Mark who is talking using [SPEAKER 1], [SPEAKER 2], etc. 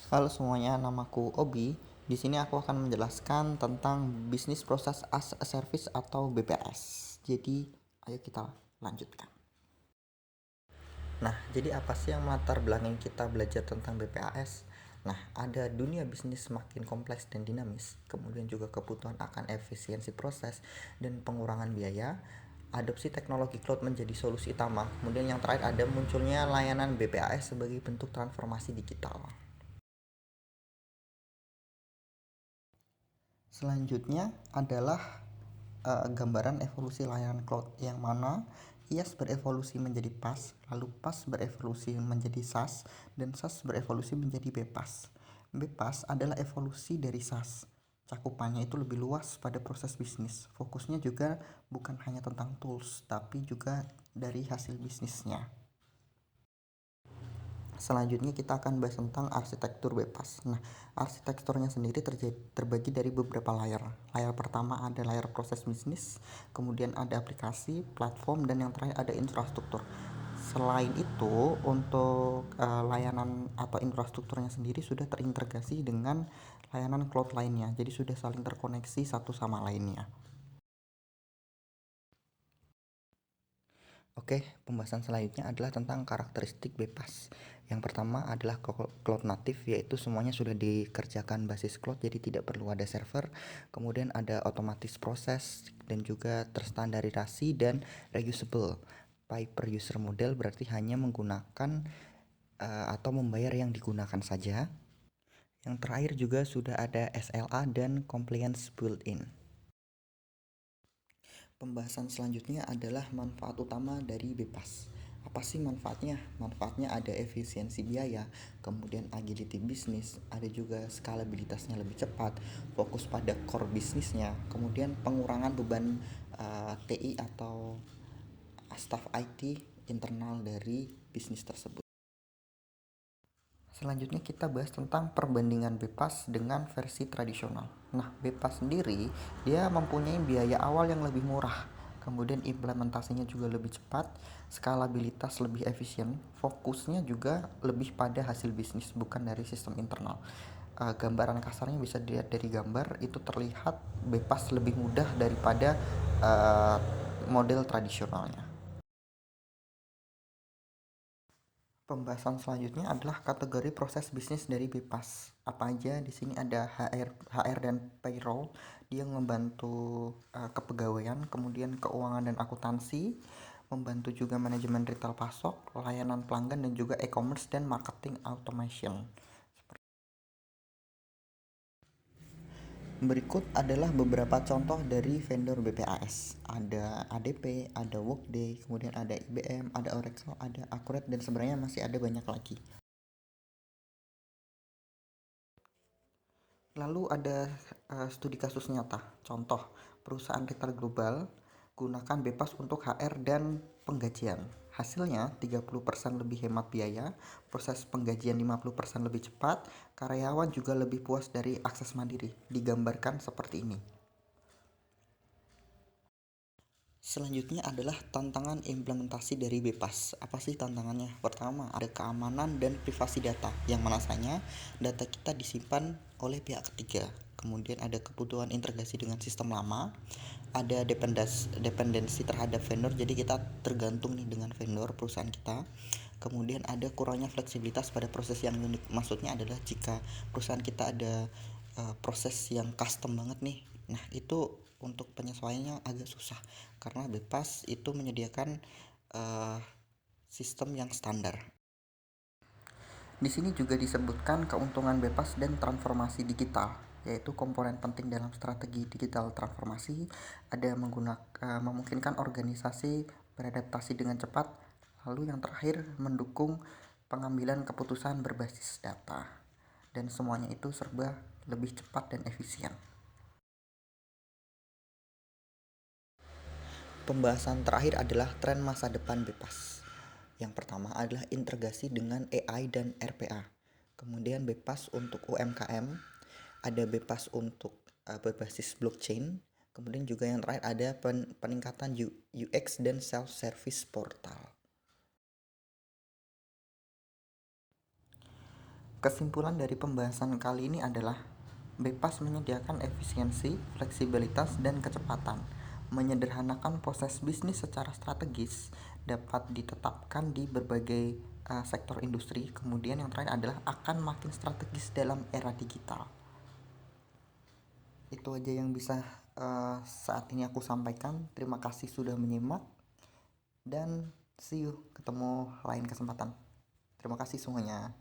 [SPEAKER 1] Halo semuanya, namaku Obi. Di sini aku akan menjelaskan tentang bisnis proses as a service atau BPS. Jadi, ayo kita lanjutkan. Nah, jadi apa sih yang melatar belakangi kita belajar tentang BPAS? Nah, ada dunia bisnis semakin kompleks dan dinamis, kemudian juga kebutuhan akan efisiensi proses dan pengurangan biaya. Adopsi teknologi cloud menjadi solusi utama. Kemudian yang terakhir ada munculnya layanan BPAS sebagai bentuk transformasi digital. Selanjutnya adalah gambaran evolusi layanan cloud yang mana IaaS berevolusi menjadi PaaS, lalu PaaS berevolusi menjadi SaaS, dan SaaS berevolusi menjadi BPaaS. BPaaS adalah evolusi dari SaaS. Cakupannya itu lebih luas pada proses bisnis. Fokusnya juga bukan hanya tentang tools, tapi juga dari hasil bisnisnya. Selanjutnya kita akan bahas tentang arsitektur BPaaS. Nah, arsitekturnya sendiri terbagi dari beberapa layer. Layer pertama ada layer proses bisnis, kemudian ada aplikasi, platform, dan yang terakhir ada infrastruktur. Selain itu, untuk layanan atau infrastrukturnya sendiri sudah terintegrasi dengan layanan cloud lainnya. Jadi sudah saling terkoneksi satu sama lainnya. Oke, pembahasan selanjutnya adalah tentang karakteristik BPaaS. Yang pertama adalah cloud native, yaitu semuanya sudah dikerjakan basis cloud, jadi tidak perlu ada server. Kemudian ada otomatis proses dan juga terstandarisasi dan reusable. Pay per user model berarti hanya menggunakan atau membayar yang digunakan saja. Yang terakhir juga sudah ada SLA dan compliance built-in. Pembahasan selanjutnya adalah manfaat utama dari BPaaS. Apa sih manfaatnya? Manfaatnya ada efisiensi biaya, kemudian agility bisnis, ada juga skalabilitasnya lebih cepat, fokus pada core bisnisnya, kemudian pengurangan beban TI atau staff IT internal dari bisnis tersebut. Selanjutnya kita bahas tentang perbandingan BPaaS dengan versi tradisional. Nah, BPaaS sendiri dia mempunyai biaya awal yang lebih murah, kemudian implementasinya juga lebih cepat, skalabilitas lebih efisien, fokusnya juga lebih pada hasil bisnis bukan dari sistem internal. Gambaran kasarnya bisa dilihat dari gambar, itu terlihat BPaaS lebih mudah daripada model tradisionalnya. Pembahasan selanjutnya adalah kategori proses bisnis dari BPaaS. Apa aja? Di sini ada HR dan payroll. Dia membantu kepegawaian, kemudian keuangan dan akuntansi, membantu juga manajemen retail pasok, layanan pelanggan dan juga e-commerce dan marketing automation. Berikut adalah beberapa contoh dari vendor BPaaS. Ada ADP, ada Workday, kemudian ada IBM, ada Oracle, ada Accurate, dan sebenarnya masih ada banyak lagi. Lalu ada studi kasus nyata. Contoh, perusahaan retail global gunakan BPaaS untuk HR dan penggajian. Hasilnya 30% lebih hemat biaya, proses penggajian 50% lebih cepat, karyawan juga lebih puas dari akses mandiri. Digambarkan seperti ini. Selanjutnya adalah tantangan implementasi dari BPaaS. Apa sih tantangannya? Pertama, ada keamanan dan privasi data, yang manasanya data kita disimpan oleh pihak ketiga. Kemudian ada kebutuhan integrasi dengan sistem lama, ada dependensi terhadap vendor, jadi kita tergantung nih dengan vendor perusahaan kita. Kemudian ada kurangnya fleksibilitas pada proses yang unik. Maksudnya adalah jika perusahaan kita ada proses yang custom banget nih, nah itu untuk penyesuaiannya agak susah karena BPaaS itu menyediakan uh, sistem yang standar. Di sini juga disebutkan keuntungan BPaaS dan transformasi digital, yaitu komponen penting dalam strategi digital transformasi. Ada memungkinkan organisasi beradaptasi dengan cepat. Lalu yang terakhir, mendukung pengambilan keputusan berbasis data. Dan semuanya itu serba lebih cepat dan efisien. Pembahasan terakhir adalah tren masa depan BPaaS. Yang pertama adalah integrasi dengan AI dan RPA. Kemudian BPaaS untuk UMKM, ada BPaaS untuk berbasis blockchain. Kemudian juga yang terakhir ada peningkatan UX dan self-service portal. Kesimpulan dari pembahasan kali ini adalah Bepas menyediakan efisiensi, fleksibilitas, dan kecepatan, menyederhanakan proses bisnis secara strategis, dapat ditetapkan di berbagai sektor industri. Kemudian yang terakhir adalah akan makin strategis dalam era digital. Itu aja yang bisa saat ini aku sampaikan. Terima kasih sudah menyimak dan see you, ketemu lain kesempatan. Terima kasih semuanya.